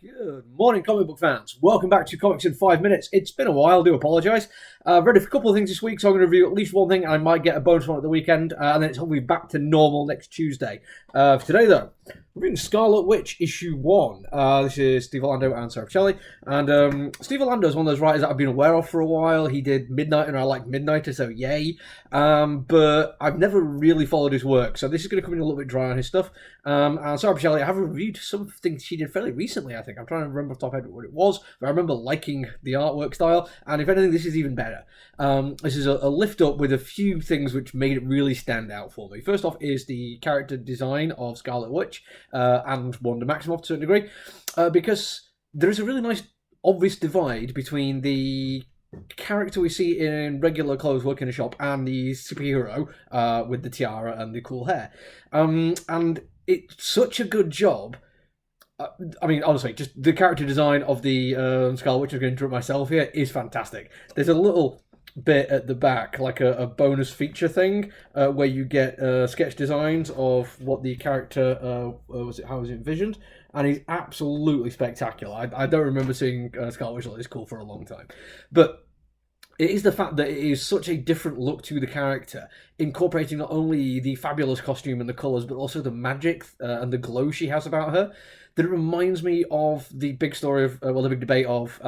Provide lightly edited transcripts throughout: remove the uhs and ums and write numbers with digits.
Good morning, comic book fans. Welcome back to Comics in 5 Minutes. It's been a while, do apologise. I've read a couple of things this week, so I'm going to review at least one thing, and I might get a bonus one at the weekend, and then it's hopefully back to normal next Tuesday. For today, though, we're reading Scarlet Witch, issue 1. This is Steve Orlando and Sarah Shelley, and Steve Orlando is one of those writers that I've been aware of for a while. He did Midnight, and I like Midnighter, so yay. But I've never really followed his work, so this is going to come in a little bit dry on his stuff. And Sarah Shelley, I have reviewed some things she did fairly recently, I think. I'm trying to remember off the top of my head what it was, but I remember liking the artwork style, and if anything, this is even better. This is a lift up with a few things which made it really stand out for me. First off is the character design of Scarlet Witch and Wanda Maximoff to a certain degree, because there is a really nice, obvious divide between the character we see in regular clothes working in a shop and the superhero with the tiara and the cool hair. And it's such a good job. I mean, honestly, just the character design of the Scarlet Witch, I'm going to interrupt myself here, is fantastic. There's a little bit at the back, like a bonus feature thing, where you get sketch designs of what the character how it was envisioned, and he's absolutely spectacular. I don't remember seeing Scarlet Witch like this cool for a long time. But it is the fact that it is such a different look to the character, incorporating not only the fabulous costume and the colours, but also the magic and the glow she has about her, that it reminds me of the big story of, the big debate of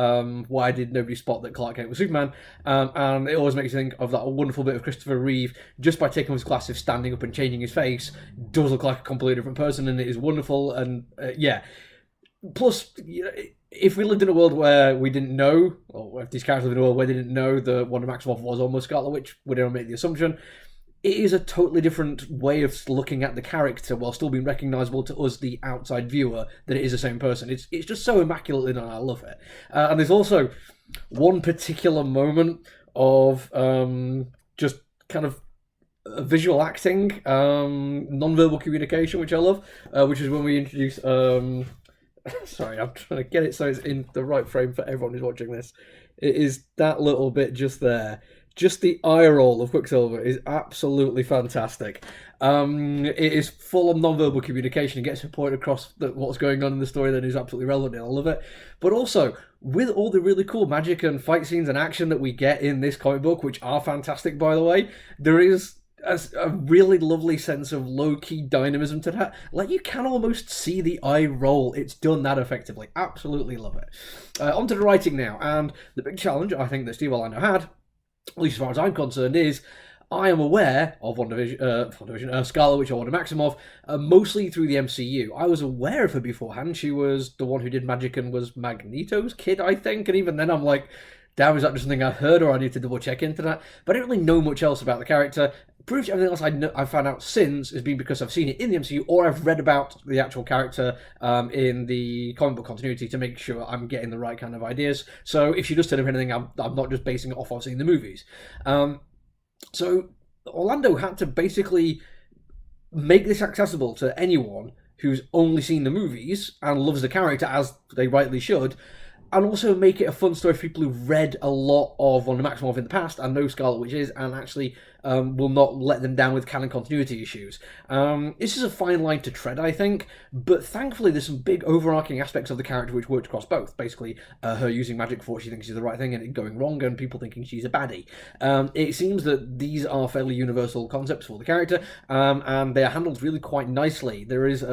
why did nobody spot that Clark Kent was Superman, and it always makes you think of that wonderful bit of Christopher Reeve, just by taking off his glasses, standing up and changing his face, does look like a completely different person, and it is wonderful, and yeah. Plus, if we lived in a world where we didn't know, or if these characters lived in a world where they didn't know that Wanda Maximoff was almost Scarlet Witch, would ever make the assumption. It is a totally different way of looking at the character while still being recognisable to us, the outside viewer, that it is the same person. It's just so immaculately done, I love it. And there's also one particular moment of just kind of visual acting, non-verbal communication, which I love, which is when we introduce... sorry, I'm trying to get it so it's in the right frame for everyone who's watching this. It is that little bit just there. Just the eye roll of Quicksilver is absolutely fantastic. It is full of non-verbal communication. It gets a point across that what's going on in the story that is absolutely relevant, and I love it. But also, with all the really cool magic and fight scenes and action that we get in this comic book, which are fantastic, by the way, there is a really lovely sense of low-key dynamism to that. Like, you can almost see the eye roll. It's done that effectively. Absolutely love it. On to the writing now, and the big challenge I think that Steve Orlando had, at least as far as I'm concerned, is I am aware of Scarlet Witch or Wanda Maximoff, mostly through the MCU. I was aware of her beforehand. She was the one who did magic and was Magneto's kid, I think, and even then I'm like, damn, is that just something I heard, or I need to double check into that? But I don't really know much else about the character. Pretty much everything else I found out since has been because I've seen it in the MCU, or I've read about the actual character in the comic book continuity to make sure I'm getting the right kind of ideas. So if she does turn up anything, I'm not just basing it off of seeing the movies. So Orlando had to basically make this accessible to anyone who's only seen the movies and loves the character, as they rightly should, and also make it a fun story for people who've read a lot of Wanda Maximoff in the past and know Scarlet Witch is, and actually will not let them down with canon continuity issues. This is a fine line to tread, I think, but thankfully there's some big overarching aspects of the character which worked across both. Basically, her using magic for what she thinks is the right thing and it going wrong, and people thinking she's a baddie. It seems that these are fairly universal concepts for the character, and they are handled really quite nicely. There is...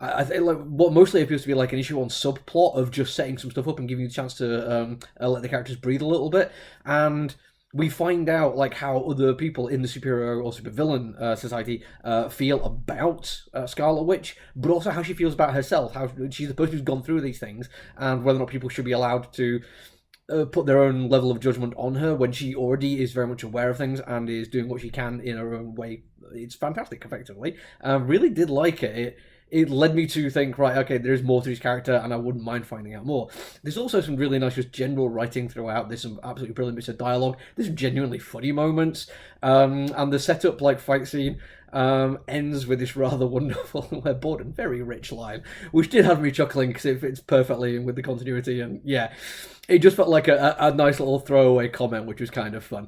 I think like what mostly appears to be like an issue on subplot of just setting some stuff up and giving you the chance to let the characters breathe a little bit, and we find out like how other people in the superhero or supervillain society feel about Scarlet Witch, but also how she feels about herself, how she's the person who's gone through these things, and whether or not people should be allowed to put their own level of judgment on her when she already is very much aware of things and is doing what she can in her own way. It's fantastic, effectively. Really did like it. It led me to think, right, okay, there's more to his character, and I wouldn't mind finding out more. There's also some really nice just general writing throughout. There's some absolutely brilliant bits of dialogue. There's some genuinely funny moments. And the setup, like, fight scene ends with this rather wonderful, we're bored and very rich line, which did have me chuckling because it fits perfectly with the continuity, and yeah, it just felt like a nice little throwaway comment, which was kind of fun.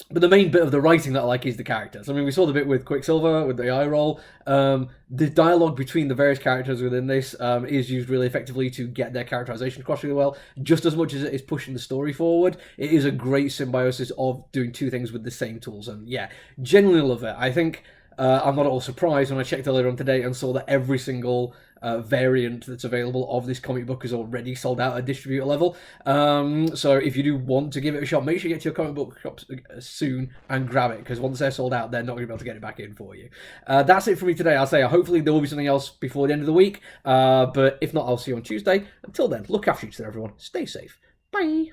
But the main bit of the writing that I like is the characters. I mean, we saw the bit with Quicksilver, with the eye roll. The dialogue between the various characters within this is used really effectively to get their characterization across really well. Just as much as it is pushing the story forward, it is a great symbiosis of doing two things with the same tools. And yeah, genuinely love it. I think I'm not at all surprised when I checked earlier on today and saw that every single variant that's available of this comic book is already sold out at distributor level. So if you do want to give it a shot, make sure you get to your comic book shops soon and grab it, because once they're sold out, they're not going to be able to get it back in for you. That's it for me today. I'll say hopefully there will be something else before the end of the week, but if not, I'll see you on Tuesday. Until then, look after each other, everyone. Stay safe. Bye.